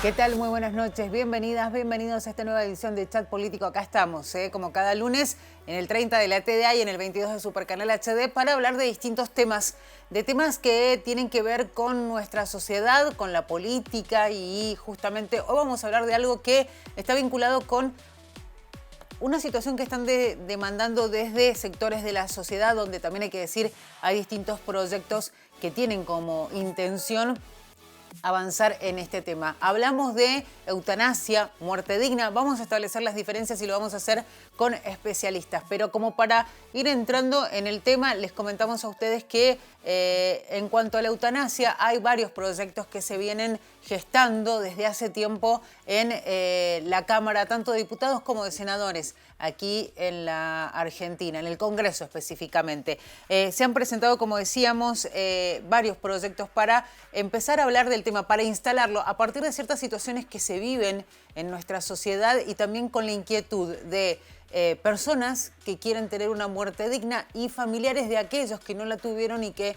¿Qué tal? Muy buenas noches. Bienvenidas, bienvenidos a esta nueva edición de Chat Político. Acá estamos, como cada lunes, en el 30 de la TDA y en el 22 de Supercanal HD para hablar de distintos temas. De temas que tienen que ver con nuestra sociedad, con la política y justamente hoy vamos a hablar de algo que está vinculado con una situación que están demandando desde sectores de la sociedad, donde también hay que decir hay distintos proyectos que tienen como intención avanzar en este tema. Hablamos de eutanasia, muerte digna. Vamos a establecer las diferencias y lo vamos a hacer con especialistas. Pero como para ir entrando en el tema, les comentamos a ustedes que en cuanto a la eutanasia, hay varios proyectos que se vienen gestando desde hace tiempo en la Cámara, tanto de diputados como de senadores, aquí en la Argentina, en el Congreso específicamente. Se han presentado, como decíamos, varios proyectos para empezar a hablar del tema, para instalarlo a partir de ciertas situaciones que se viven en nuestra sociedad y también con la inquietud de personas que quieren tener una muerte digna y familiares de aquellos que no la tuvieron y que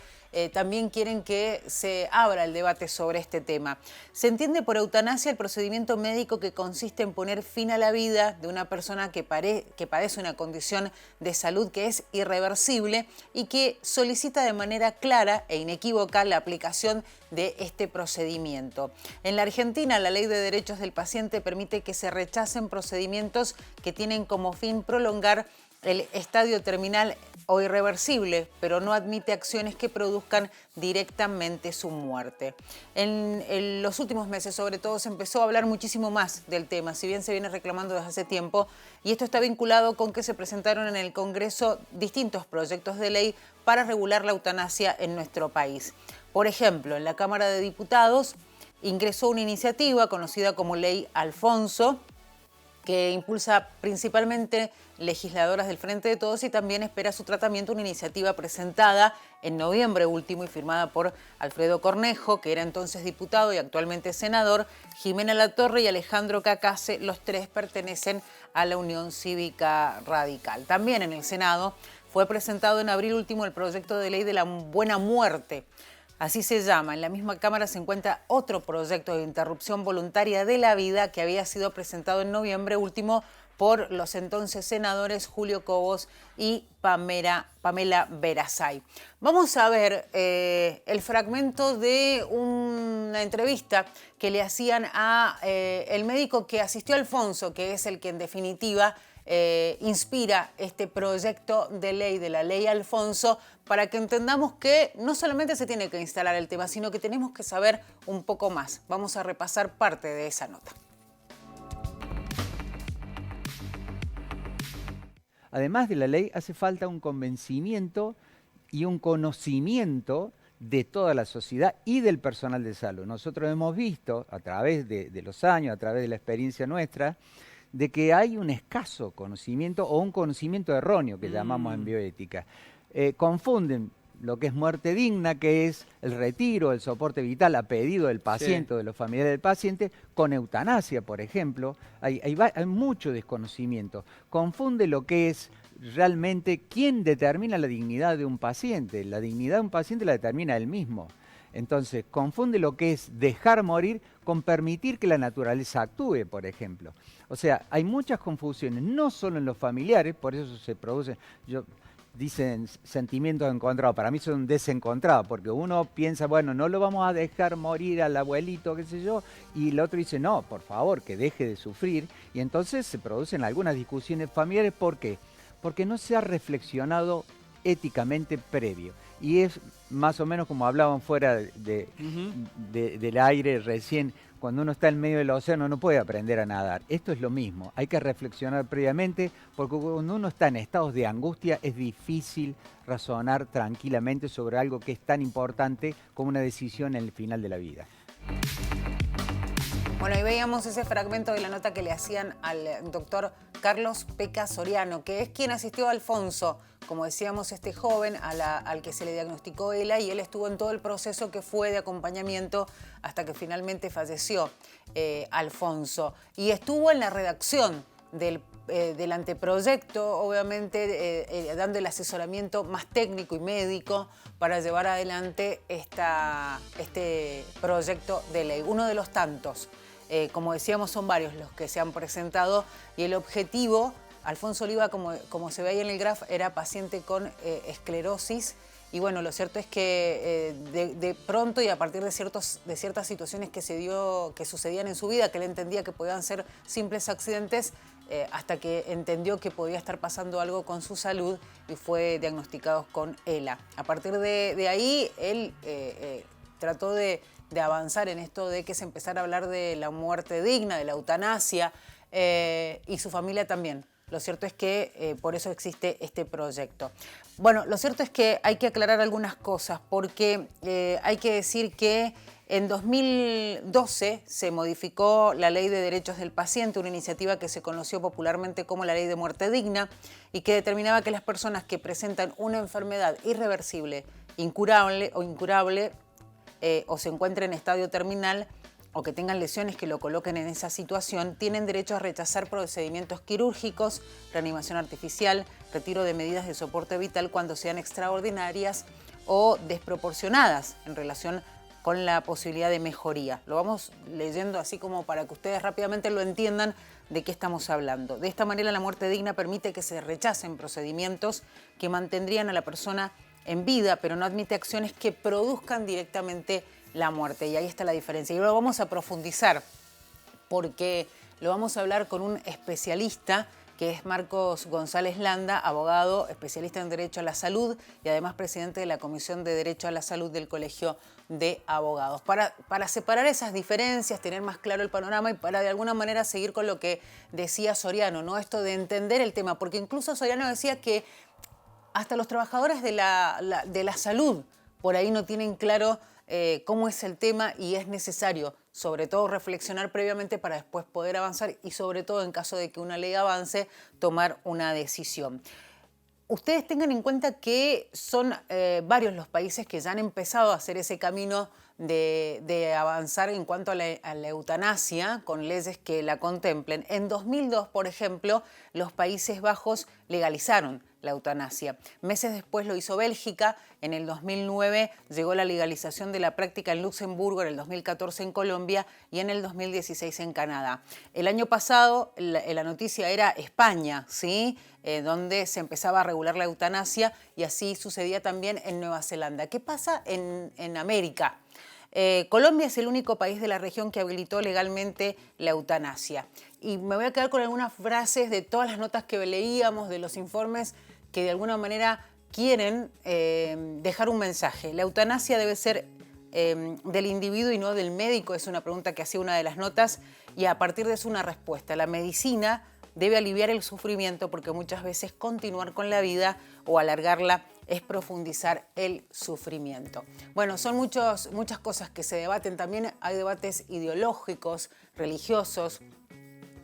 también quieren que se abra el debate sobre este tema. Se entiende por eutanasia el procedimiento médico que consiste en poner fin a la vida de una persona que padece una condición de salud que es irreversible y que solicita de manera clara e inequívoca la aplicación de este procedimiento. En la Argentina, la Ley de Derechos del Paciente permite que se rechacen procedimientos que tienen como fin prolongar el estadio terminal o irreversible, pero no admite acciones que produzcan directamente su muerte. En los últimos meses, sobre todo, se empezó a hablar muchísimo más del tema, si bien se viene reclamando desde hace tiempo, y esto está vinculado con que se presentaron en el Congreso distintos proyectos de ley para regular la eutanasia en nuestro país. Por ejemplo, en la Cámara de Diputados ingresó una iniciativa conocida como Ley Alfonso, que impulsa principalmente legisladoras del Frente de Todos y también espera su tratamiento una iniciativa presentada en noviembre último y firmada por Alfredo Cornejo, que era entonces diputado y actualmente senador, Jimena Latorre y Alejandro Cacase, los tres pertenecen a la Unión Cívica Radical. También en el Senado fue presentado en abril último el proyecto de ley de la buena muerte. Así se llama. En la misma Cámara se encuentra otro proyecto de interrupción voluntaria de la vida que había sido presentado en noviembre último por los entonces senadores Julio Cobos y Pamela Verasay. Vamos a ver el fragmento de una entrevista que le hacían a el médico que asistió a Alfonso, que es el que en definitiva inspira este proyecto de ley, de la Ley Alfonso, para que entendamos que no solamente se tiene que instalar el tema, sino que tenemos que saber un poco más. Vamos a repasar parte de esa nota. Además de la ley, hace falta un convencimiento y un conocimiento de toda la sociedad y del personal de salud. Nosotros hemos visto, a través de los años, a través de la experiencia nuestra, de que hay un escaso conocimiento o un conocimiento erróneo que llamamos en bioética. Confunden lo que es muerte digna, que es el retiro, el soporte vital a pedido del paciente o de los familiares del paciente, con eutanasia, por ejemplo. Hay mucho desconocimiento. Confunde lo que es realmente quién determina la dignidad de un paciente. La dignidad de un paciente la determina él mismo. Entonces, confunde lo que es dejar morir con permitir que la naturaleza actúe, por ejemplo. O sea, hay muchas confusiones, no solo en los familiares, por eso se producen, dicen sentimientos encontrados, para mí son desencontrados, porque uno piensa, bueno, no lo vamos a dejar morir al abuelito, qué sé yo, y el otro dice, no, por favor, que deje de sufrir, y entonces se producen algunas discusiones familiares. ¿Por qué? Porque no se ha reflexionado éticamente previo. Y es más o menos como hablaban fuera del aire recién, cuando uno está en medio del océano no puede aprender a nadar. Esto es lo mismo, hay que reflexionar previamente, porque cuando uno está en estados de angustia es difícil razonar tranquilamente sobre algo que es tan importante como una decisión en el final de la vida. Bueno, ahí veíamos ese fragmento de la nota que le hacían al doctor Carlos Peca Soriano, que es quien asistió a Alfonso, como decíamos, este joven al que se le diagnosticó ELA, y él estuvo en todo el proceso que fue de acompañamiento hasta que finalmente falleció Alfonso. Y estuvo en la redacción del anteproyecto, obviamente dando el asesoramiento más técnico y médico para llevar adelante este proyecto de ley, uno de los tantos. Como decíamos, son varios los que se han presentado y el objetivo, Alfonso Oliva, como se ve ahí en el graph, era paciente con esclerosis. Y bueno, lo cierto es que de pronto y a partir de ciertas situaciones que sucedían en su vida, que él entendía que podían ser simples accidentes, hasta que entendió que podía estar pasando algo con su salud y fue diagnosticado con ELA. A partir de ahí, él trató de avanzar en esto de que se empezara a hablar de la muerte digna, de la eutanasia, y su familia también. Lo cierto es que por eso existe este proyecto. Bueno, lo cierto es que hay que aclarar algunas cosas porque hay que decir que en 2012 se modificó la Ley de Derechos del Paciente, una iniciativa que se conoció popularmente como la Ley de Muerte Digna y que determinaba que las personas que presentan una enfermedad irreversible, incurable o se encuentren en estadio terminal, o que tengan lesiones que lo coloquen en esa situación, tienen derecho a rechazar procedimientos quirúrgicos, reanimación artificial, retiro de medidas de soporte vital cuando sean extraordinarias o desproporcionadas en relación con la posibilidad de mejoría. Lo vamos leyendo así como para que ustedes rápidamente lo entiendan de qué estamos hablando. De esta manera, la muerte digna permite que se rechacen procedimientos que mantendrían a la persona en vida, pero no admite acciones que produzcan directamente la muerte. Y ahí está la diferencia. Y lo vamos a profundizar porque lo vamos a hablar con un especialista que es Marcos González Landa, abogado, especialista en Derecho a la Salud y además presidente de la Comisión de Derecho a la Salud del Colegio de Abogados. Para separar esas diferencias, tener más claro el panorama y para de alguna manera seguir con lo que decía Soriano, ¿no? Esto de entender el tema, porque incluso Soriano decía que hasta los trabajadores de la salud por ahí no tienen claro cómo es el tema y es necesario, sobre todo, reflexionar previamente para después poder avanzar y, sobre todo, en caso de que una ley avance, tomar una decisión. Ustedes tengan en cuenta que son varios los países que ya han empezado a hacer ese camino de avanzar en cuanto a la eutanasia con leyes que la contemplen. En 2002, por ejemplo, los Países Bajos legalizaron la eutanasia. Meses después lo hizo Bélgica, en el 2009 llegó la legalización de la práctica en Luxemburgo, en el 2014 en Colombia y en el 2016 en Canadá. El año pasado la noticia era España, ¿sí? Donde se empezaba a regular la eutanasia y así sucedía también en Nueva Zelanda. ¿Qué pasa en América? Colombia es el único país de la región que habilitó legalmente la eutanasia. Y me voy a quedar con algunas frases de todas las notas que leíamos, de los informes que de alguna manera quieren dejar un mensaje. La eutanasia debe ser del individuo y no del médico, es una pregunta que hacía una de las notas, y a partir de eso una respuesta. La medicina debe aliviar el sufrimiento porque muchas veces continuar con la vida o alargarla es profundizar el sufrimiento. Bueno, son muchas cosas que se debaten. También hay debates ideológicos, religiosos,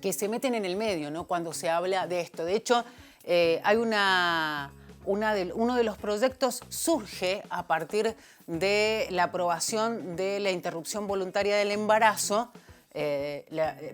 que se meten en el medio, ¿no? Cuando se habla de esto. De hecho, hay uno de los proyectos surge a partir de la aprobación de la interrupción voluntaria del embarazo.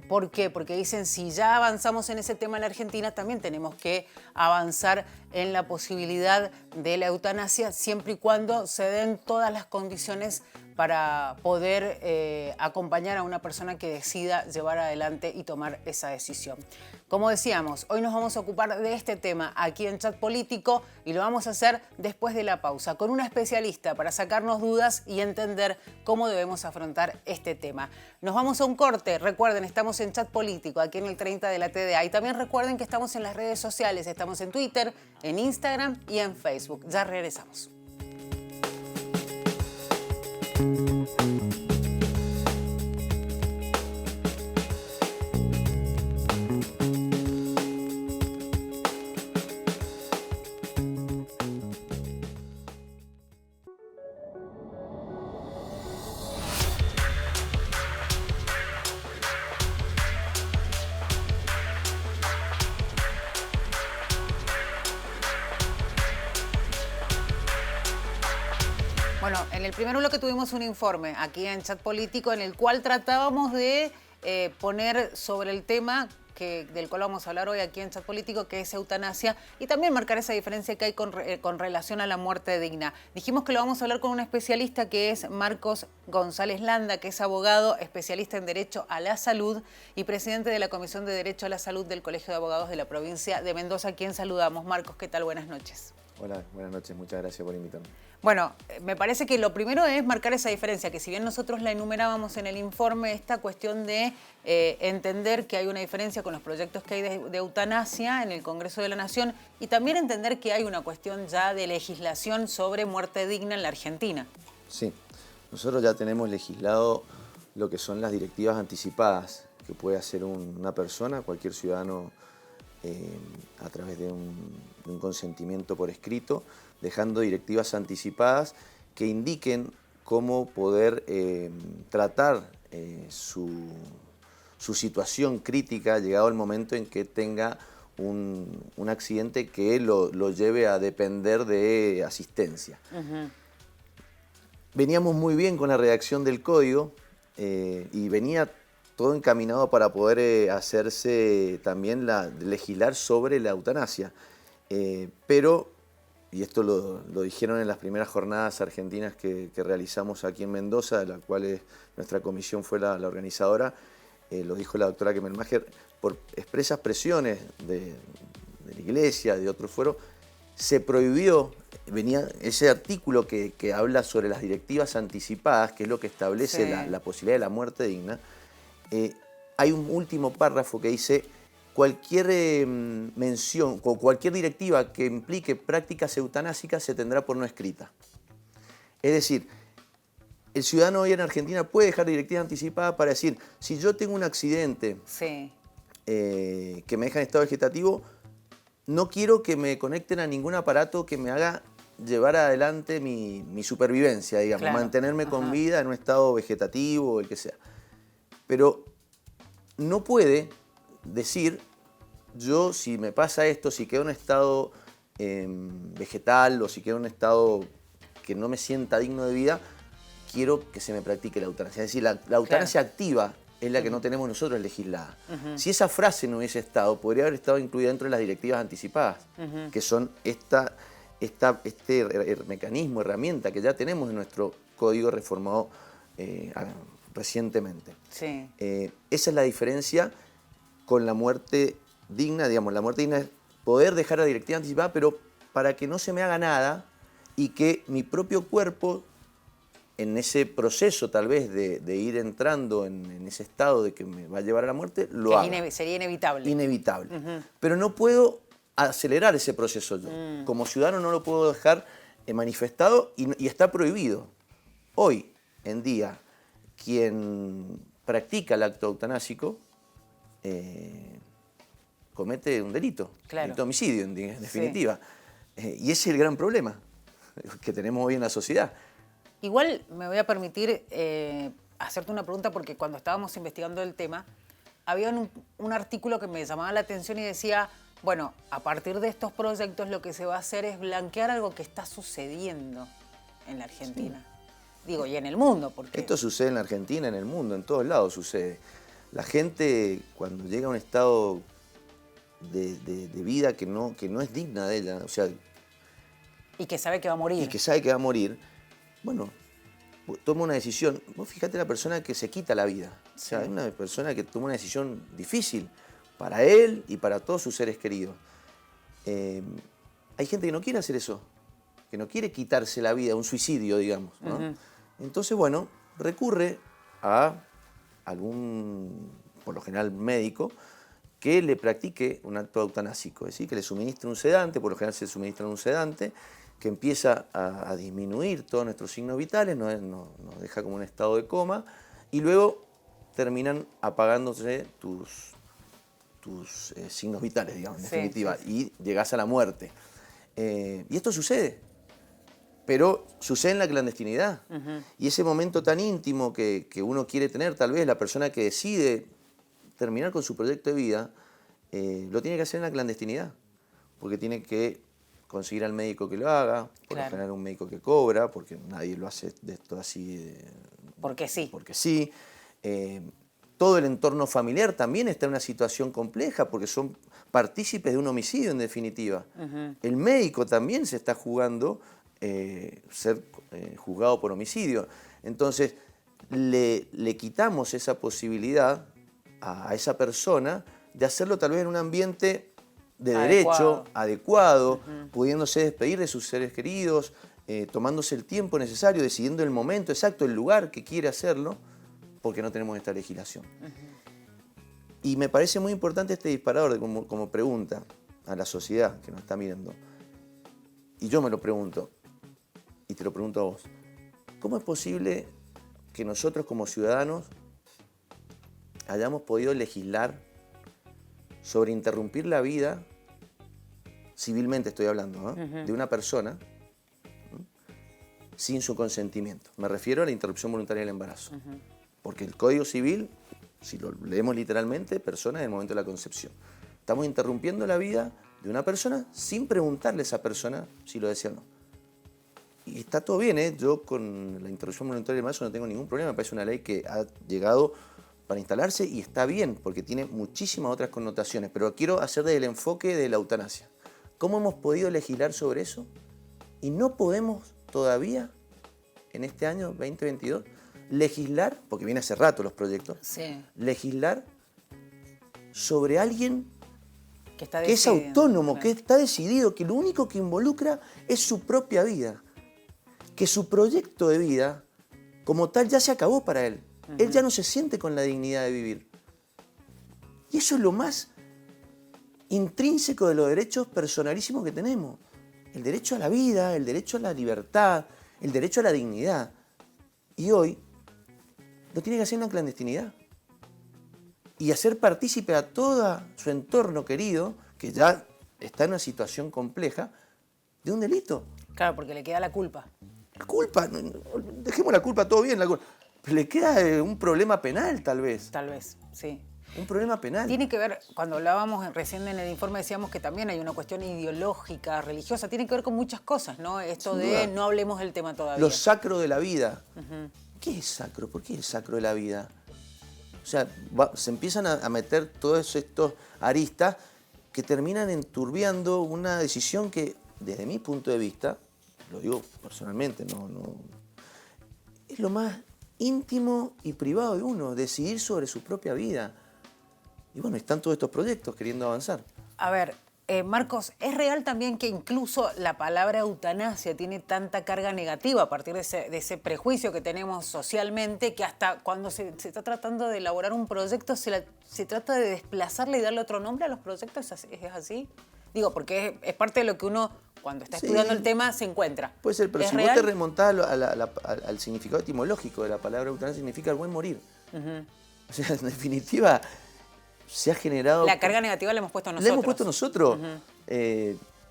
¿Por qué? Porque dicen, si ya avanzamos en ese tema en la Argentina, también tenemos que avanzar en la posibilidad de la eutanasia, siempre y cuando se den todas las condiciones para poder acompañar a una persona que decida llevar adelante y tomar esa decisión. Como decíamos, hoy nos vamos a ocupar de este tema aquí en Chat Político y lo vamos a hacer después de la pausa, con una especialista para sacarnos dudas y entender cómo debemos afrontar este tema. Nos vamos a un corte. Recuerden, estamos en Chat Político, aquí en el 30 de la TDA. Y también recuerden que estamos en las redes sociales. Estamos en Twitter, en Instagram y en Facebook. Ya regresamos. Bueno, en el primer bloque tuvimos un informe aquí en Chat Político en el cual tratábamos de poner sobre el tema del cual vamos a hablar hoy aquí en Chat Político, que es eutanasia, y también marcar esa diferencia que hay con relación a la muerte digna. Dijimos que lo vamos a hablar con un especialista que es Marcos González Landa, que es abogado, especialista en Derecho a la Salud y presidente de la Comisión de Derecho a la Salud del Colegio de Abogados de la provincia de Mendoza, a quien saludamos. Marcos, ¿qué tal? Buenas noches. Hola, buenas noches. Muchas gracias por invitarme. Bueno, me parece que lo primero es marcar esa diferencia, que si bien nosotros la enumerábamos en el informe, esta cuestión de entender que hay una diferencia con los proyectos que hay de eutanasia en el Congreso de la Nación y también entender que hay una cuestión ya de legislación sobre muerte digna en la Argentina. Sí, nosotros ya tenemos legislado lo que son las directivas anticipadas que puede hacer una persona, cualquier ciudadano, a través de un consentimiento por escrito, dejando directivas anticipadas que indiquen cómo poder tratar su situación crítica llegado el momento en que tenga un accidente que lo lleve a depender de asistencia. Veníamos muy bien con la redacción del código y venía todo encaminado para poder hacerse también legislar sobre la eutanasia. Pero, y esto lo dijeron en las primeras jornadas argentinas que realizamos aquí en Mendoza, de las cuales nuestra comisión fue la organizadora, lo dijo la doctora Kemmelmacher, por expresas presiones de la Iglesia, de otros fueros, se prohibió, venía ese artículo que habla sobre las directivas anticipadas, que es lo que establece la posibilidad de la muerte digna. Hay un último párrafo que dice: cualquier mención o cualquier directiva que implique prácticas eutanásicas se tendrá por no escrita. Es decir, el ciudadano hoy en Argentina puede dejar directivas anticipadas para decir: si yo tengo un accidente que me deja en estado vegetativo, no quiero que me conecten a ningún aparato que me haga llevar adelante mi supervivencia, digamos, mantenerme con vida en un estado vegetativo o el que sea. Pero no puede decir: yo, si me pasa esto, si quedo en un estado vegetal o si quedo en un estado que no me sienta digno de vida, quiero que se me practique la eutanasia. Es decir, la eutanasia activa es la que no tenemos nosotros legislada. Si esa frase no hubiese estado, podría haber estado incluida dentro de las directivas anticipadas, que son este mecanismo, herramienta que ya tenemos en nuestro código reformado recientemente. Esa es la diferencia con la muerte digna. Digamos, la muerte digna es poder dejar la directiva anticipada, pero para que no se me haga nada y que mi propio cuerpo, en ese proceso tal vez de ir entrando en ese estado de que me va a llevar a la muerte, lo haga. Sería inevitable. Inevitable. Pero no puedo acelerar ese proceso yo. Como ciudadano no lo puedo dejar manifestado y está prohibido. Hoy en día, quien practica el acto eutanásico comete un delito, delito de homicidio en definitiva. Y ese es el gran problema que tenemos hoy en la sociedad. Igual me voy a permitir hacerte una pregunta, porque cuando estábamos investigando el tema, había un artículo que me llamaba la atención y decía: bueno, a partir de estos proyectos lo que se va a hacer es blanquear algo que está sucediendo en la Argentina. Digo, y en el mundo. Porque esto sucede en la Argentina, en el mundo, en todos lados sucede. La gente, cuando llega a un estado de vida que no es digna de ella, o sea... Y que sabe que va a morir. Y que sabe que va a morir, bueno, toma una decisión. Vos fíjate la persona que se quita la vida. O sea, es una persona que toma una decisión difícil para él y para todos sus seres queridos. Hay gente que no quiere hacer eso, que no quiere quitarse la vida, un suicidio, digamos, ¿no? Entonces, bueno, recurre a algún, por lo general médico, que le practique un acto eutanásico, es decir, que le suministre un sedante, por lo general se suministra un sedante, que empieza a disminuir todos nuestros signos vitales, nos deja como un estado de coma, y luego terminan apagándose tus signos vitales, digamos, en definitiva, y llegás a la muerte. Y esto sucede, pero sucede en la clandestinidad. Y ese momento tan íntimo que uno quiere tener, tal vez la persona que decide terminar con su proyecto de vida, lo tiene que hacer en la clandestinidad, porque tiene que conseguir al médico que lo haga, por lo general un médico que cobra, porque nadie lo hace de esto así. Porque sí. Porque sí. todo el entorno familiar también está en una situación compleja porque son partícipes de un homicidio en definitiva. El médico también se está jugando ser juzgado por homicidio. Entonces le quitamos esa posibilidad a esa persona de hacerlo tal vez en un ambiente de derecho, adecuado, pudiéndose despedir de sus seres queridos, tomándose el tiempo necesario, decidiendo el momento exacto, el lugar que quiere hacerlo, porque no tenemos esta legislación. Y me parece muy importante este disparador como pregunta a la sociedad que nos está mirando. Y yo me lo pregunto, y te lo pregunto a vos. ¿Cómo es posible que nosotros como ciudadanos hayamos podido legislar sobre interrumpir la vida, civilmente estoy hablando, de una persona sin su consentimiento? Me refiero a la interrupción voluntaria del embarazo. Porque el Código Civil, si lo leemos literalmente, persona en el momento de la concepción. Estamos interrumpiendo la vida de una persona sin preguntarle a esa persona si lo desea o no. Y está todo bien, ¿eh? Yo con la interrupción voluntaria del embarazo no tengo ningún problema, me parece una ley que ha llegado para instalarse y está bien, porque tiene muchísimas otras connotaciones, pero quiero hacer desde el enfoque de la eutanasia. ¿Cómo hemos podido legislar sobre eso? Y no podemos todavía, en este año 2022, legislar, porque viene hace rato los proyectos, legislar sobre alguien que es autónomo, que está decidido, que lo único que involucra es su propia vida, que su proyecto de vida como tal ya se acabó para él. Él ya no se siente con la dignidad de vivir. Y eso es lo más intrínseco de los derechos personalísimos que tenemos. El derecho a la vida, el derecho a la libertad, el derecho a la dignidad. Y hoy lo tiene que hacer en la clandestinidad. Y hacer partícipe a todo su entorno querido, que ya está en una situación compleja, de un delito. Claro, porque le queda la culpa. La culpa, dejemos la culpa, todo bien, pero le queda un problema penal tal vez. Tal vez, sí. Un problema penal. Tiene que ver, cuando hablábamos recién en el informe decíamos que también hay una cuestión ideológica, religiosa, tiene que ver con muchas cosas, ¿no? Esto de no hablemos del tema todavía. Lo sacro de la vida. ¿Qué es sacro? ¿Por qué es sacro de la vida? O sea, se empiezan a meter todos estos aristas que terminan enturbiando una decisión que, desde mi punto de vista, lo digo personalmente, no es lo más íntimo y privado de uno, decidir sobre su propia vida. Y bueno, están todos estos proyectos queriendo avanzar. A ver, Marcos, ¿es real también que incluso la palabra eutanasia tiene tanta carga negativa a partir de ese prejuicio que tenemos socialmente, que hasta cuando se está tratando de elaborar un proyecto se trata de desplazarle y darle otro nombre a los proyectos? ¿Es así? Digo, porque es parte de lo que uno, cuando está estudiando el tema, se encuentra. Puede ser, pero si vos te remontás al significado etimológico de la palabra eutanasia, significa el buen morir. O sea, en definitiva, se ha generado... La carga negativa la hemos puesto nosotros. La hemos puesto nosotros,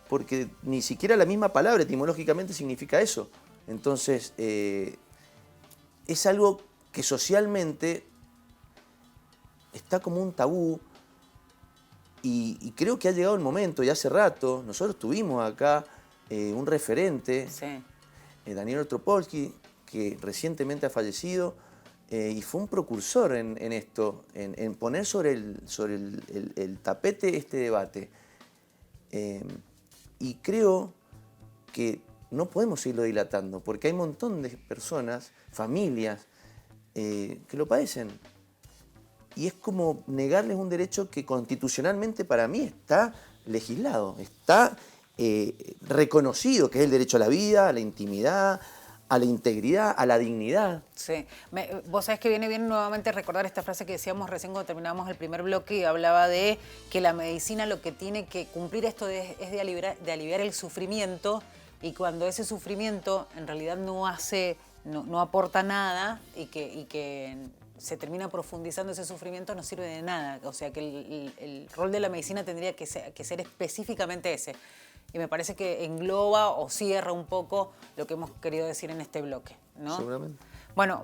porque ni siquiera la misma palabra etimológicamente significa eso. Entonces, es algo que socialmente está como un tabú. Y creo que ha llegado el momento, y hace rato, nosotros tuvimos acá un referente, Daniel Ostropolsky, que recientemente ha fallecido, y fue un precursor en esto, en poner sobre el tapete este debate. Y creo que no podemos seguirlo dilatando, porque hay un montón de personas, familias, que lo padecen. Y es como negarles un derecho que constitucionalmente para mí está legislado, está reconocido, que es el derecho a la vida, a la intimidad, a la integridad, a la dignidad. Sí. Vos sabés que viene bien nuevamente recordar esta frase que decíamos recién cuando terminábamos el primer bloque y hablaba de que la medicina lo que tiene que cumplir esto es de aliviar el sufrimiento, y cuando ese sufrimiento en realidad no aporta nada y que se termina profundizando ese sufrimiento, no sirve de nada. O sea que el rol de la medicina tendría que ser específicamente ese. Y me parece que engloba o cierra un poco lo que hemos querido decir en este bloque, ¿no? Seguramente. Bueno,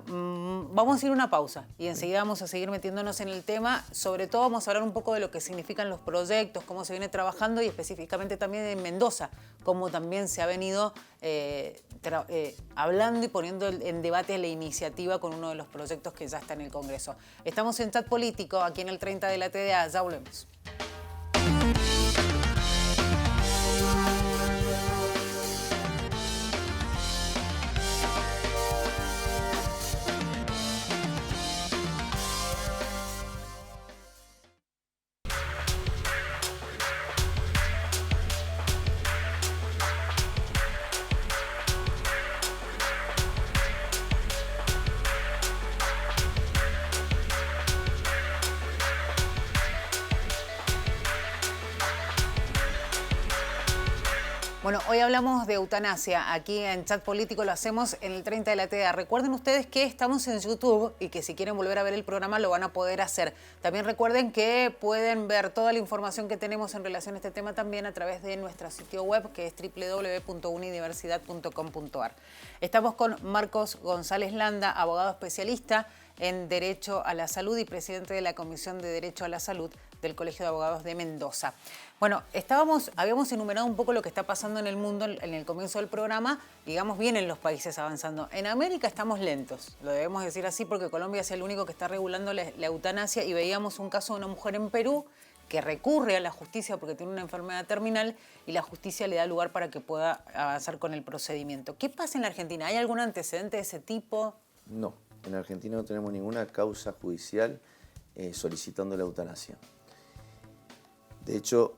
vamos a ir a una pausa y enseguida vamos a seguir metiéndonos en el tema. Sobre todo vamos a hablar un poco de lo que significan los proyectos, cómo se viene trabajando y específicamente también en Mendoza, cómo también se ha venido hablando y poniendo en debate la iniciativa con uno de los proyectos que ya está en el Congreso. Estamos en Chat Político, aquí en el 30 de la TDA. Ya volvemos. Bueno, hoy hablamos de eutanasia. Aquí en Chat Político lo hacemos en el 30 de la TDA. Recuerden ustedes que estamos en YouTube y que si quieren volver a ver el programa lo van a poder hacer. También recuerden que pueden ver toda la información que tenemos en relación a este tema también a través de nuestro sitio web, que es www.unidiversidad.com.ar. Estamos con Marcos González Landa, abogado especialista en Derecho a la Salud y presidente de la Comisión de Derecho a la Salud del Colegio de Abogados de Mendoza. Bueno, habíamos enumerado un poco lo que está pasando en el mundo en el comienzo del programa. Digamos, vienen los países avanzando. En América estamos lentos, lo debemos decir así, porque Colombia es el único que está regulando la eutanasia, y veíamos un caso de una mujer en Perú que recurre a la justicia porque tiene una enfermedad terminal y la justicia le da lugar para que pueda avanzar con el procedimiento. ¿Qué pasa en la Argentina? ¿Hay algún antecedente de ese tipo? No, en Argentina no tenemos ninguna causa judicial solicitando la eutanasia. De hecho,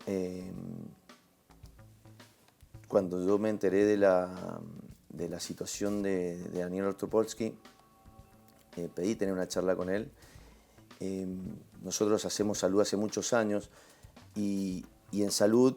cuando yo me enteré de la situación de Daniel Ortopolsky, pedí tener una charla con él. Nosotros hacemos salud hace muchos años y en salud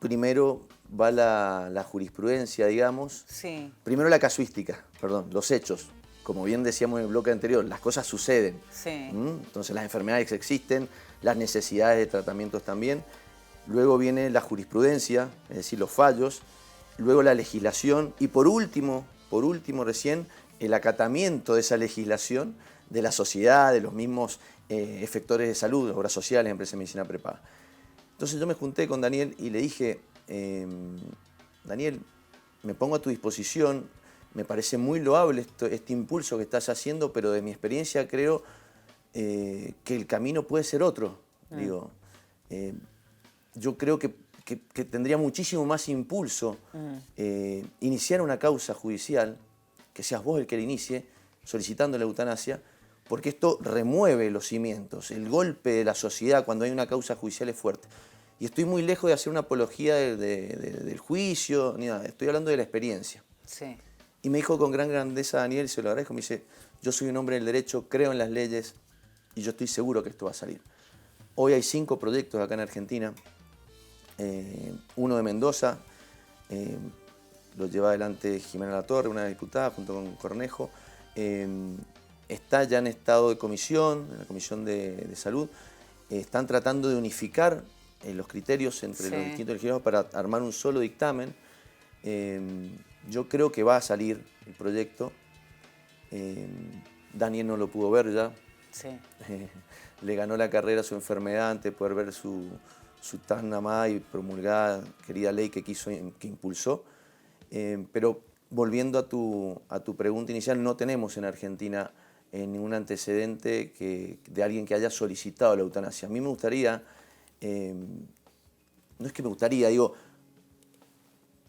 primero va la jurisprudencia, digamos. Sí. Primero la casuística, perdón, los hechos. Como bien decíamos en el bloque anterior, las cosas suceden. Sí. Entonces las enfermedades existen, las necesidades de tratamientos también. Luego viene la jurisprudencia, es decir, los fallos. Luego la legislación y por último recién, el acatamiento de esa legislación de la sociedad, de los mismos efectores de salud, obras sociales, empresas de medicina prepaga. Entonces yo me junté con Daniel y le dije, Daniel, me pongo a tu disposición. Me parece muy loable este impulso que estás haciendo, pero de mi experiencia creo que el camino puede ser otro. Digo, yo creo que tendría muchísimo más impulso iniciar una causa judicial, que seas vos el que la inicie, solicitando la eutanasia, porque esto remueve los cimientos. El golpe de la sociedad cuando hay una causa judicial es fuerte. Y estoy muy lejos de hacer una apología del juicio, ni nada. Estoy hablando de la experiencia. Sí. Y me dijo con gran grandeza Daniel, y se lo agradezco, me dice, yo soy un hombre del derecho, creo en las leyes y yo estoy seguro que esto va a salir. Hoy hay 5 proyectos acá en Argentina, uno de Mendoza, lo lleva adelante Jimena Latorre, una diputada, junto con Cornejo, está ya en estado de comisión, en la Comisión de Salud, están tratando de unificar los criterios entre los distintos legisladores para armar un solo dictamen. Yo creo que va a salir el proyecto. Daniel no lo pudo ver ya. Sí. Le ganó la carrera a su enfermedad antes de poder ver su tan amada y promulgada querida ley que impulsó. Pero volviendo a tu pregunta inicial, no tenemos en Argentina ningún antecedente de alguien que haya solicitado la eutanasia. A mí me gustaría, no es que me gustaría, digo,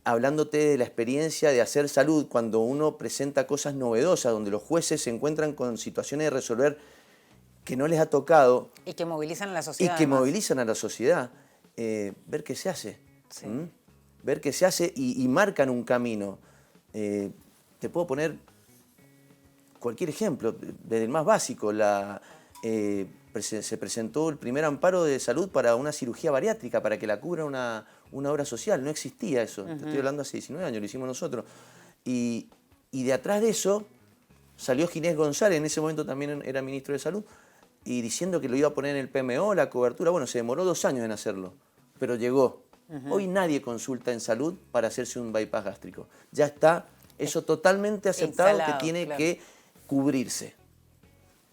hablándote de la experiencia de hacer salud, cuando uno presenta cosas novedosas, donde los jueces se encuentran con situaciones de resolver que no les ha tocado. Y que movilizan a la sociedad. Y que movilizan a la sociedad. Ver qué se hace. Sí. Ver qué se hace y marcan un camino. Te puedo poner cualquier ejemplo, desde el más básico. Se presentó el primer amparo de salud para una cirugía bariátrica, para que la cubra una obra social. No existía eso. Te estoy hablando hace 19 años, lo hicimos nosotros. Y de atrás de eso salió Ginés González, en ese momento también era ministro de Salud, y diciendo que lo iba a poner en el PMO, la cobertura. Bueno, se demoró 2 años en hacerlo, pero llegó. Hoy nadie consulta en salud para hacerse un bypass gástrico. Ya está Eso totalmente aceptado instalado, que tiene claro. que cubrirse.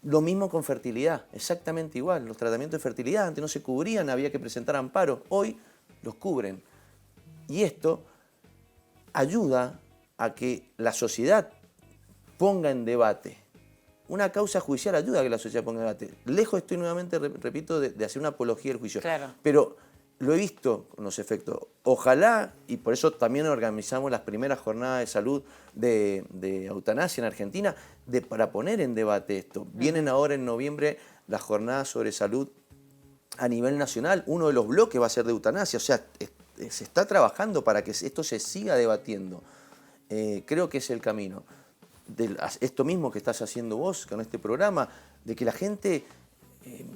Lo mismo con fertilidad, exactamente igual. Los tratamientos de fertilidad antes no se cubrían, había que presentar amparos. Hoy los cubren. Y esto ayuda a que la sociedad ponga en debate. Una causa judicial ayuda a que la sociedad ponga en debate. Lejos estoy nuevamente, repito, de hacer una apología del juicio. Claro. Pero lo he visto con los efectos. Ojalá, y por eso también organizamos las primeras jornadas de salud de eutanasia en Argentina, para poner en debate esto. Vienen ahora en noviembre las jornadas sobre salud a nivel nacional. Uno de los bloques va a ser de eutanasia. O sea, se está trabajando para que esto se siga debatiendo. Creo que es el camino. Esto mismo que estás haciendo vos con este programa, de que la gente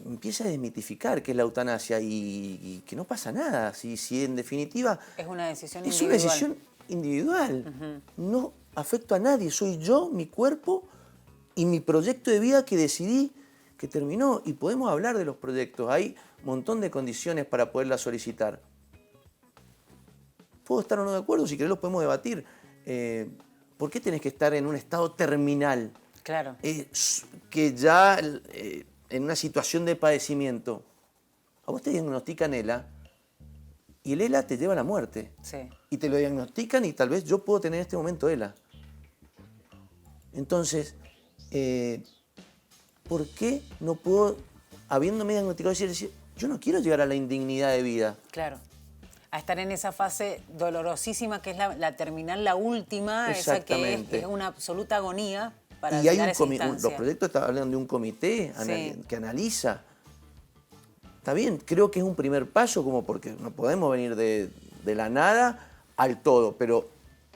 empiece a desmitificar qué es la eutanasia y que no pasa nada. Si en definitiva Es una decisión es individual. una decisión individual. No afecto a nadie. Soy yo, mi cuerpo y mi proyecto de vida que decidí que terminó. Y podemos hablar de los proyectos. Hay un montón de condiciones para poderla solicitar. Puedo estar o no de acuerdo, si querés los podemos debatir. ¿Por qué tenés que estar en un estado terminal? Claro. Que ya en una situación de padecimiento, a vos te diagnostican ELA y el ELA te lleva a la muerte. Sí. Y te lo diagnostican y tal vez yo puedo tener en este momento ELA. Entonces, ¿por qué no puedo, habiéndome diagnosticado, decir, yo no quiero llegar a la indignidad de vida? Claro. A estar en esa fase dolorosísima que es la terminal, la última, esa que Exactamente. es una absoluta agonía para Y hay llegar a esa los instancia. proyectos hablan de un comité Sí. que analiza. Está bien, creo que es un primer paso, como porque no podemos venir de la nada al todo, pero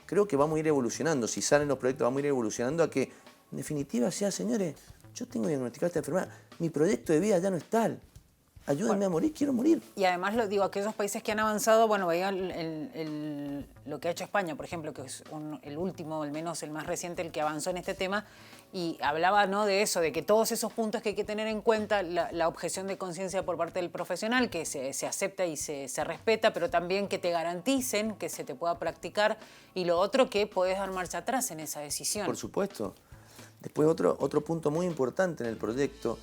creo que vamos a ir evolucionando. Si salen los proyectos, vamos a ir evolucionando a que, en definitiva, sea, señores, yo tengo diagnosticada esta enfermedad, mi proyecto de vida ya no es tal. Ayúdenme a morir, quiero morir. Y además, lo digo, aquellos países que han avanzado, bueno, veía lo que ha hecho España, por ejemplo, que es el último, al menos el más reciente, el que avanzó en este tema, y hablaba, ¿no?, de eso, de que todos esos puntos que hay que tener en cuenta, la objeción de conciencia por parte del profesional, que se acepta y se respeta, pero también que te garanticen que se te pueda practicar, y lo otro, que podés dar marcha atrás en esa decisión. Por supuesto. Después otro punto muy importante en el proyecto,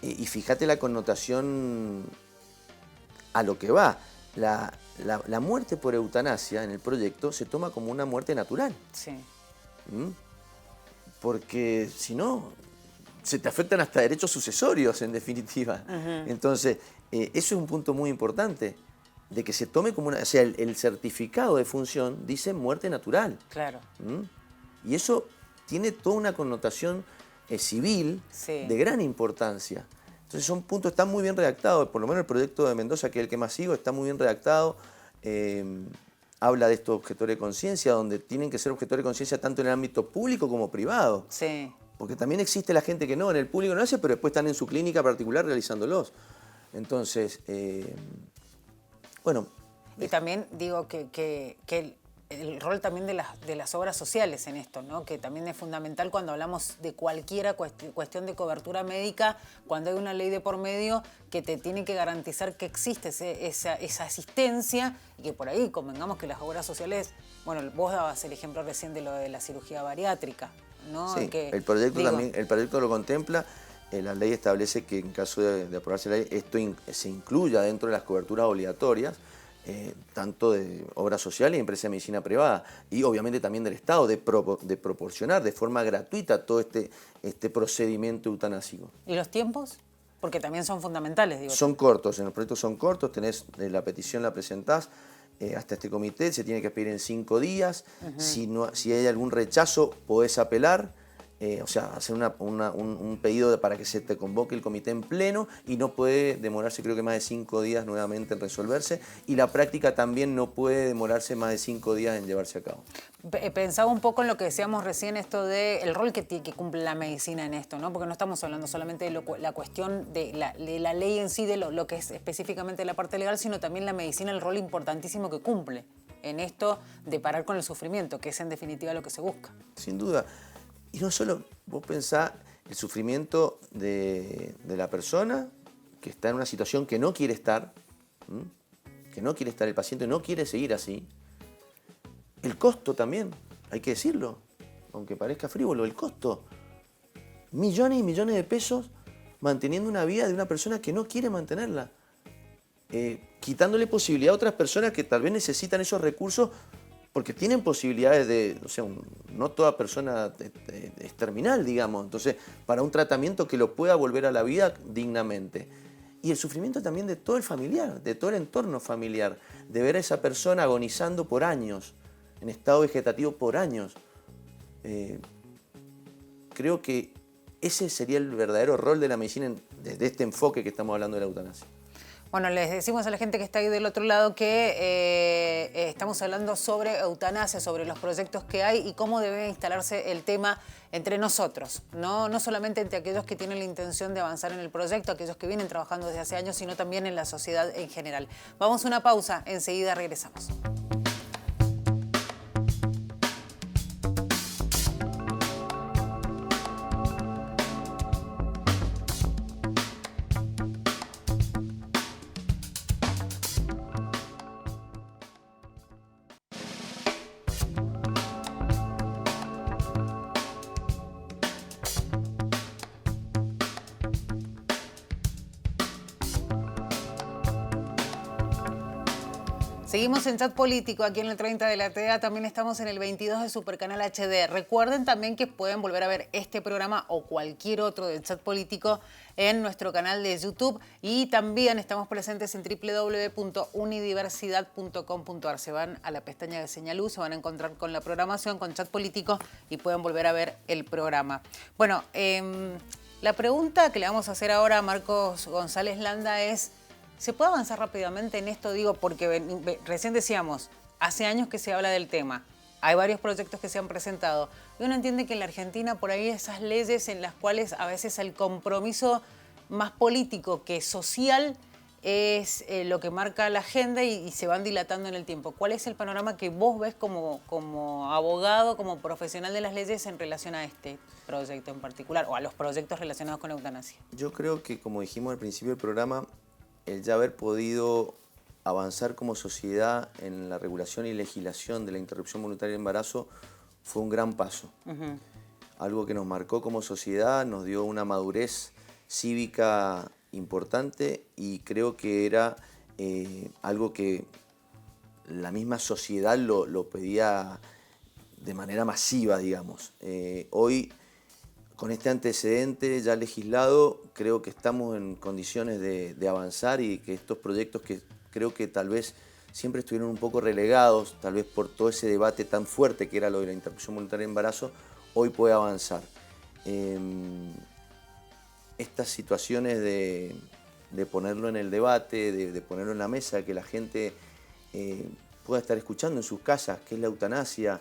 y fíjate la connotación a lo que va. La muerte por eutanasia en el proyecto se toma como una muerte natural. Sí. ¿Mm? Porque si no, se te afectan hasta derechos sucesorios, en definitiva. Entonces, eso es un punto muy importante, de que se tome como una... O sea, el certificado de función dice muerte natural. Claro. ¿Mm? Y eso tiene toda una connotación civil Sí. de gran importancia. Entonces son puntos, están muy bien redactados, por lo menos el proyecto de Mendoza, que es el que más sigo, está muy bien redactado. Habla de estos objetores de conciencia, donde tienen que ser objetores de conciencia tanto en el ámbito público como privado. Sí. Porque también existe la gente que no, en el público no hace, pero después están en su clínica particular realizándolos. Entonces, bueno. Y también digo que el rol también de las obras sociales en esto, ¿no?, que también es fundamental cuando hablamos de cualquier cuestión de cobertura médica, cuando hay una ley de por medio que te tiene que garantizar que existe esa asistencia, y que por ahí convengamos que las obras sociales, bueno, vos dabas el ejemplo recién de lo de la cirugía bariátrica, ¿no? Sí, que, el proyecto también, el proyecto lo contempla. La ley establece que en caso de aprobarse la ley, esto se incluya dentro de las coberturas obligatorias, tanto de obra social y empresa de medicina privada, y obviamente también del Estado, de proporcionar de forma gratuita todo este procedimiento eutanásico. ¿Y los tiempos? Porque también son fundamentales, digo. Son cortos, en los proyectos son cortos, tenés la petición, la presentás hasta este comité, se tiene que pedir en 5 días, si hay algún rechazo podés apelar, o sea, hacer un pedido para que se te convoque el comité en pleno, y no puede demorarse, creo que más de 5 días nuevamente en resolverse, y la práctica también no puede demorarse más de 5 días en llevarse a cabo. Pensaba un poco en lo que decíamos recién, esto del rol que cumple la medicina en esto, ¿no? Porque no estamos hablando solamente de la cuestión de la ley en sí, de lo que es específicamente la parte legal, sino también la medicina, el rol importantísimo que cumple en esto de parar con el sufrimiento, que es en definitiva lo que se busca. Sin duda. Y no solo, vos pensás el sufrimiento de la persona que está en una situación que no quiere estar, el paciente no quiere seguir así. El costo también, hay que decirlo, aunque parezca frívolo, el costo. Millones y millones de pesos manteniendo una vida de una persona que no quiere mantenerla. Quitándole posibilidad a otras personas que tal vez necesitan esos recursos porque tienen posibilidades de, o sea, no toda persona es terminal, digamos, entonces para un tratamiento que lo pueda volver a la vida dignamente. Y el sufrimiento también de todo el familiar, de todo el entorno familiar, de ver a esa persona agonizando por años, en estado vegetativo por años. Creo que ese sería el verdadero rol de la medicina desde este enfoque que estamos hablando de la eutanasia. Bueno, les decimos a la gente que está ahí del otro lado que estamos hablando sobre eutanasia, sobre los proyectos que hay y cómo debe instalarse el tema entre nosotros, no solamente entre aquellos que tienen la intención de avanzar en el proyecto, aquellos que vienen trabajando desde hace años, sino también en la sociedad en general. Vamos a una pausa, enseguida regresamos. Seguimos en Chat Político, aquí en el 30 de la TDA, también estamos en el 22 de Supercanal HD. Recuerden también que pueden volver a ver este programa o cualquier otro del Chat Político en nuestro canal de YouTube y también estamos presentes en www.unidiversidad.com.ar. Se van a la pestaña de Señalú, se van a encontrar con la programación, con Chat Político y pueden volver a ver el programa. Bueno, la pregunta que le vamos a hacer ahora a Marcos González Landa es: ¿se puede avanzar rápidamente en esto? Digo, porque recién decíamos, hace años que se habla del tema, hay varios proyectos que se han presentado, y uno entiende que en la Argentina por ahí esas leyes en las cuales a veces el compromiso más político que social es lo que marca la agenda y se van dilatando en el tiempo. ¿Cuál es el panorama que vos ves como abogado, como profesional de las leyes en relación a este proyecto en particular o a los proyectos relacionados con la eutanasia? Yo creo que, como dijimos al principio del programa, el ya haber podido avanzar como sociedad en la regulación y legislación de la interrupción voluntaria del embarazo fue un gran paso. Algo que nos marcó como sociedad, nos dio una madurez cívica importante y creo que era algo que la misma sociedad lo pedía de manera masiva, digamos. Hoy, con este antecedente ya legislado, creo que estamos en condiciones de avanzar y que estos proyectos que creo que tal vez siempre estuvieron un poco relegados, tal vez por todo ese debate tan fuerte que era lo de la interrupción voluntaria de embarazo, hoy puede avanzar. Estas situaciones de ponerlo en el debate, de ponerlo en la mesa, que la gente pueda estar escuchando en sus casas qué es la eutanasia,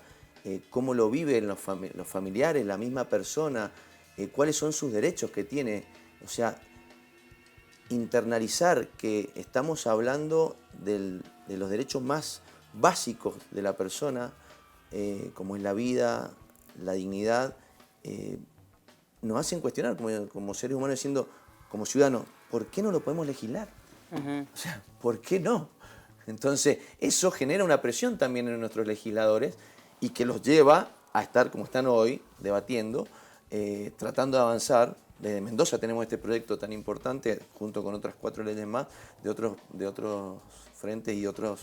cómo lo viven los familiares, la misma persona, cuáles son sus derechos que tiene. O sea, internalizar que estamos hablando de los derechos más básicos de la persona, como es la vida, la dignidad, nos hacen cuestionar como seres humanos diciendo, como ciudadanos, ¿por qué no lo podemos legislar? O sea, ¿por qué no? Entonces, eso genera una presión también en nuestros legisladores y que los lleva a estar como están hoy, debatiendo, tratando de avanzar. Desde Mendoza tenemos este proyecto tan importante, junto con otras 4 leyes más, de otros frentes y otras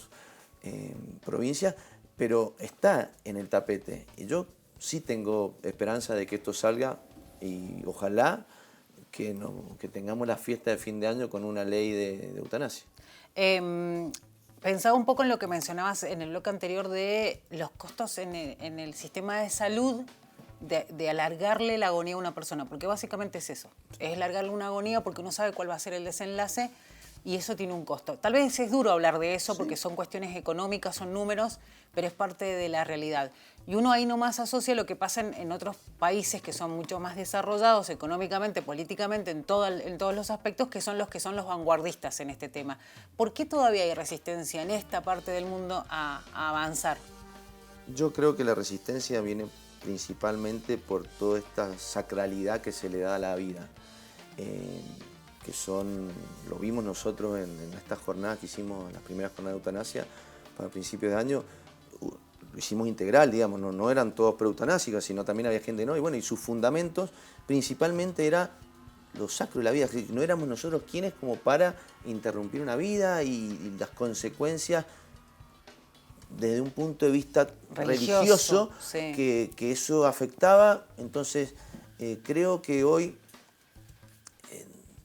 provincias, pero está en el tapete. Y yo sí tengo esperanza de que esto salga y ojalá que tengamos la fiesta de fin de año con una ley de eutanasia. Pensaba un poco en lo que mencionabas en el bloque anterior de los costos en el sistema de salud, de alargarle la agonía a una persona, porque básicamente es eso, es alargarle una agonía porque uno sabe cuál va a ser el desenlace y eso tiene un costo. Tal vez es duro hablar de eso porque son cuestiones económicas, son números, pero es parte de la realidad. Y uno ahí nomás asocia lo que pasa en otros países que son mucho más desarrollados económicamente, políticamente, en todos los aspectos, que son los vanguardistas en este tema. ¿Por qué todavía hay resistencia en esta parte del mundo a avanzar? Yo creo que la resistencia viene principalmente por toda esta sacralidad que se le da a la vida, que lo vimos nosotros en estas jornadas que hicimos, las primeras jornadas de eutanasia para principios de año. lo hicimos integral, digamos, no eran todos pro-eutanásicos, sino también había gente no, y bueno, y sus fundamentos principalmente era lo sacro de la vida, no éramos nosotros quienes como para interrumpir una vida y las consecuencias desde un punto de vista religioso sí. que eso afectaba. Entonces creo que hoy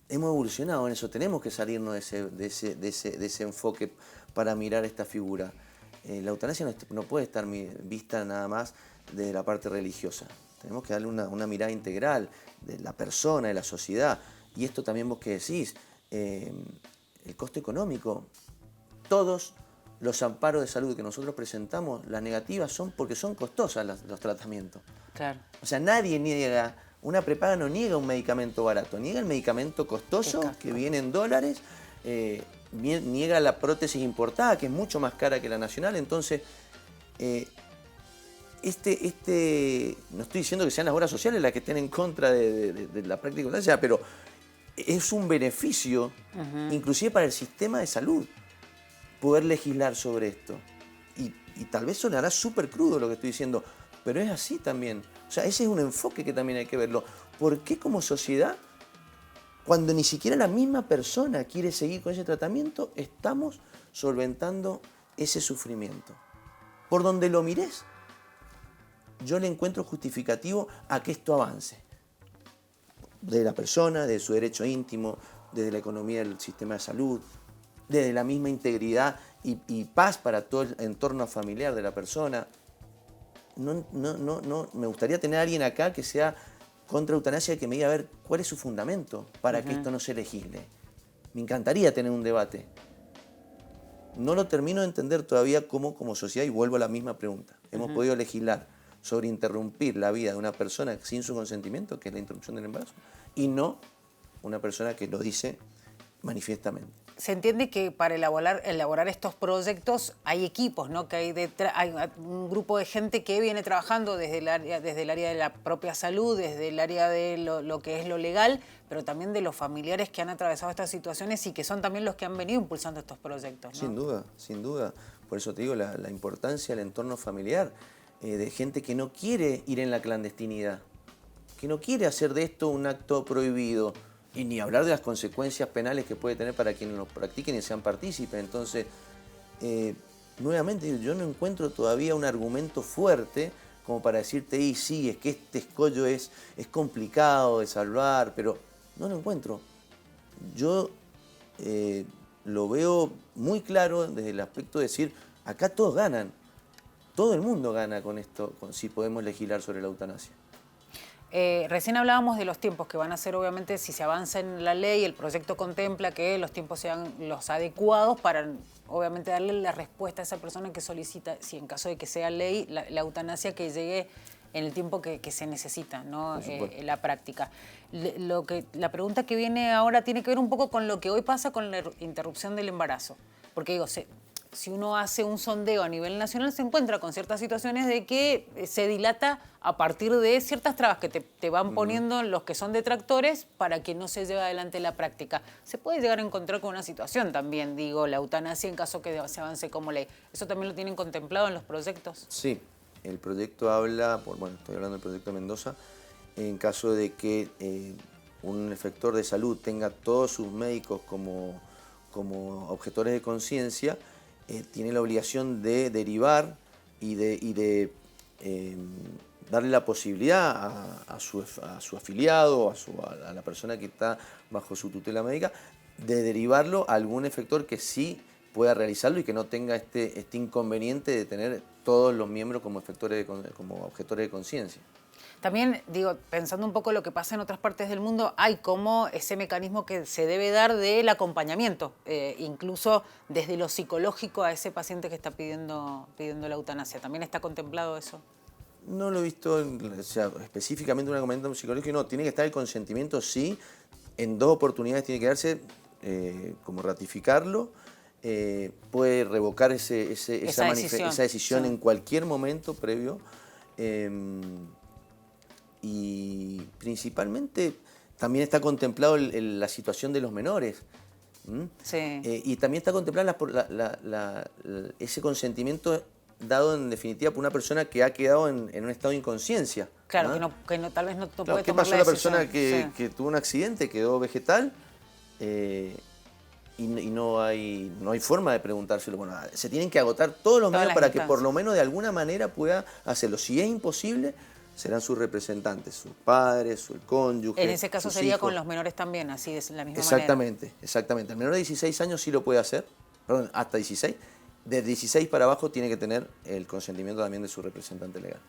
hemos evolucionado en eso, tenemos que salirnos de ese enfoque para mirar esta figura. La eutanasia no puede estar vista nada más desde la parte religiosa. Tenemos que darle una mirada integral de la persona, de la sociedad. Y esto también vos que decís, el costo económico. Todos los amparos de salud que nosotros presentamos, las negativas son porque son costosas los tratamientos. Claro. O sea, nadie niega, una prepaga no niega un medicamento barato, niega el medicamento costoso que viene en dólares, niega la prótesis importada, que es mucho más cara que la nacional. Entonces, no estoy diciendo que sean las obras sociales las que estén en contra de la práctica eutanasia, pero es un beneficio, inclusive para el sistema de salud, poder legislar sobre esto. Y tal vez sonará súper crudo lo que estoy diciendo, pero es así también. O sea, ese es un enfoque que también hay que verlo. ¿Por qué como sociedad, cuando ni siquiera la misma persona quiere seguir con ese tratamiento, estamos solventando ese sufrimiento? Por donde lo mires, yo le encuentro justificativo a que esto avance. De la persona, de su derecho íntimo, desde la economía del sistema de salud, desde la misma integridad y paz para todo el entorno familiar de la persona. No, me gustaría tener a alguien acá que sea contra eutanasia y que me diga a ver cuál es su fundamento para que esto no se legisle. Me encantaría tener un debate. No lo termino de entender todavía cómo como sociedad, y vuelvo a la misma pregunta. Hemos podido legislar sobre interrumpir la vida de una persona sin su consentimiento, que es la interrupción del embarazo, y no una persona que lo dice manifiestamente. Se entiende que para elaborar estos proyectos hay equipos, ¿no? Que hay un grupo de gente que viene trabajando desde el área de la propia salud, desde el área de lo que es lo legal, pero también de los familiares que han atravesado estas situaciones y que son también los que han venido impulsando estos proyectos, ¿no? Sin duda, sin duda. Por eso te digo la importancia del entorno familiar, de gente que no quiere ir en la clandestinidad, que no quiere hacer de esto un acto prohibido. Y ni hablar de las consecuencias penales que puede tener para quienes lo practiquen y sean partícipes. Entonces, nuevamente, yo no encuentro todavía un argumento fuerte como para decirte, y sí, es que este escollo es complicado de salvar, pero no lo encuentro. Yo lo veo muy claro desde el aspecto de decir, acá todos ganan. Todo el mundo gana con esto, si podemos legislar sobre la eutanasia. Recién hablábamos de los tiempos que van a ser, obviamente, si se avanza en la ley, el proyecto contempla que los tiempos sean los adecuados para, obviamente, darle la respuesta a esa persona que solicita, si en caso de que sea ley, la eutanasia que llegue en el tiempo que se necesita, ¿no? La práctica. La pregunta que viene ahora tiene que ver un poco con lo que hoy pasa con la interrupción del embarazo. Porque digo, si uno hace un sondeo a nivel nacional, se encuentra con ciertas situaciones de que se dilata a partir de ciertas trabas que te van poniendo los que son detractores para que no se lleve adelante la práctica. Se puede llegar a encontrar con una situación también, digo, la eutanasia en caso que se avance como ley. ¿Eso también lo tienen contemplado en los proyectos? Sí, el proyecto habla, bueno, estoy hablando del proyecto Mendoza, en caso de que un efector de salud tenga todos sus médicos como objetores de conciencia, tiene la obligación de derivar y de darle la posibilidad a su afiliado, a la persona que está bajo su tutela médica, de derivarlo a algún efector que sí pueda realizarlo y que no tenga este inconveniente de tener todos los miembros como objetores de conciencia. También, digo, pensando un poco lo que pasa en otras partes del mundo, hay como ese mecanismo que se debe dar del acompañamiento, incluso desde lo psicológico a ese paciente que está pidiendo la eutanasia. ¿También está contemplado eso? No lo he visto, específicamente un acompañamiento psicológico, no. Tiene que estar el consentimiento, sí. En 2 oportunidades tiene que darse, como ratificarlo. Puede revocar esa decisión en cualquier momento previo. Y principalmente también está contemplado la situación de los menores. Sí. Y también está contemplado ese consentimiento dado en definitiva por una persona que ha quedado en un estado de inconsciencia. Claro, ¿no? tal vez no Claro, puede ¿qué tomar pasó a la la decisión. persona Sí. que tuvo un accidente, quedó vegetal? Y no hay forma de preguntárselo. Bueno, se tienen que agotar todos los Todas medios las para que instancias. por lo menos de alguna manera pueda hacerlo. Si es imposible, serán sus representantes, sus padres, su cónyuge. En ese caso sus sería hijos. con los menores también, así de la misma Exactamente, exactamente. El menor de 16 años sí lo puede hacer, perdón, hasta 16. De 16 para abajo tiene que tener el consentimiento también de su representante legal.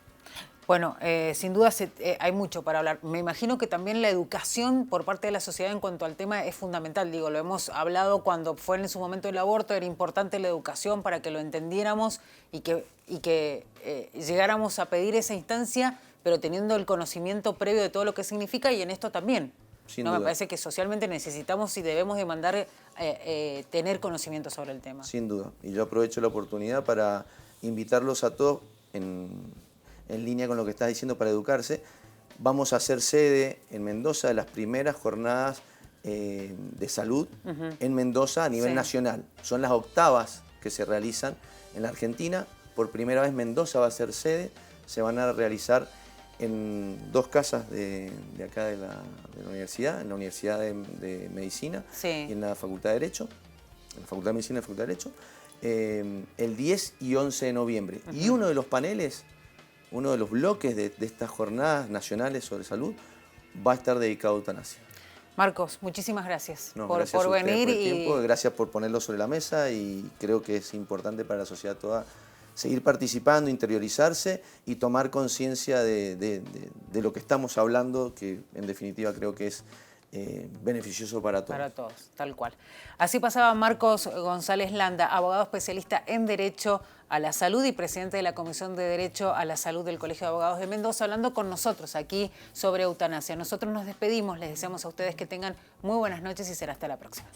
Bueno, sin duda hay mucho para hablar. Me imagino que también la educación por parte de la sociedad en cuanto al tema es fundamental. Digo, lo hemos hablado cuando fue en su momento el aborto, era importante la educación para que lo entendiéramos y que llegáramos a pedir esa instancia, pero teniendo el conocimiento previo de todo lo que significa, y en esto también. Sin No, duda. me parece que socialmente necesitamos y debemos demandar tener conocimiento sobre el tema. Sin duda. Y yo aprovecho la oportunidad para invitarlos a todos en línea con lo que estás diciendo para educarse. Vamos a hacer sede en Mendoza de las primeras jornadas de salud en Mendoza a nivel nacional. Son las 8ª que se realizan en la Argentina. Por primera vez Mendoza va a ser sede. Se van a realizar en 2 casas de acá de la universidad, en la Universidad de Medicina y en la Facultad de Derecho, en la Facultad de Medicina y la Facultad de Derecho, el 10 y 11 de noviembre. Y uno de los paneles, uno de los bloques de estas jornadas nacionales sobre salud, va a estar dedicado a eutanasia. Marcos, muchísimas gracias No, por gracias a ustedes venir. por el tiempo, gracias por ponerlo sobre la mesa y creo que es importante para la sociedad toda seguir participando, interiorizarse y tomar conciencia de lo que estamos hablando, que en definitiva creo que es beneficioso para todos. Para todos, tal cual. Así pasaba Marcos González Landa, abogado especialista en Derecho a la Salud y presidente de la Comisión de Derecho a la Salud del Colegio de Abogados de Mendoza, hablando con nosotros aquí sobre eutanasia. Nosotros nos despedimos, les deseamos a ustedes que tengan muy buenas noches y será hasta la próxima.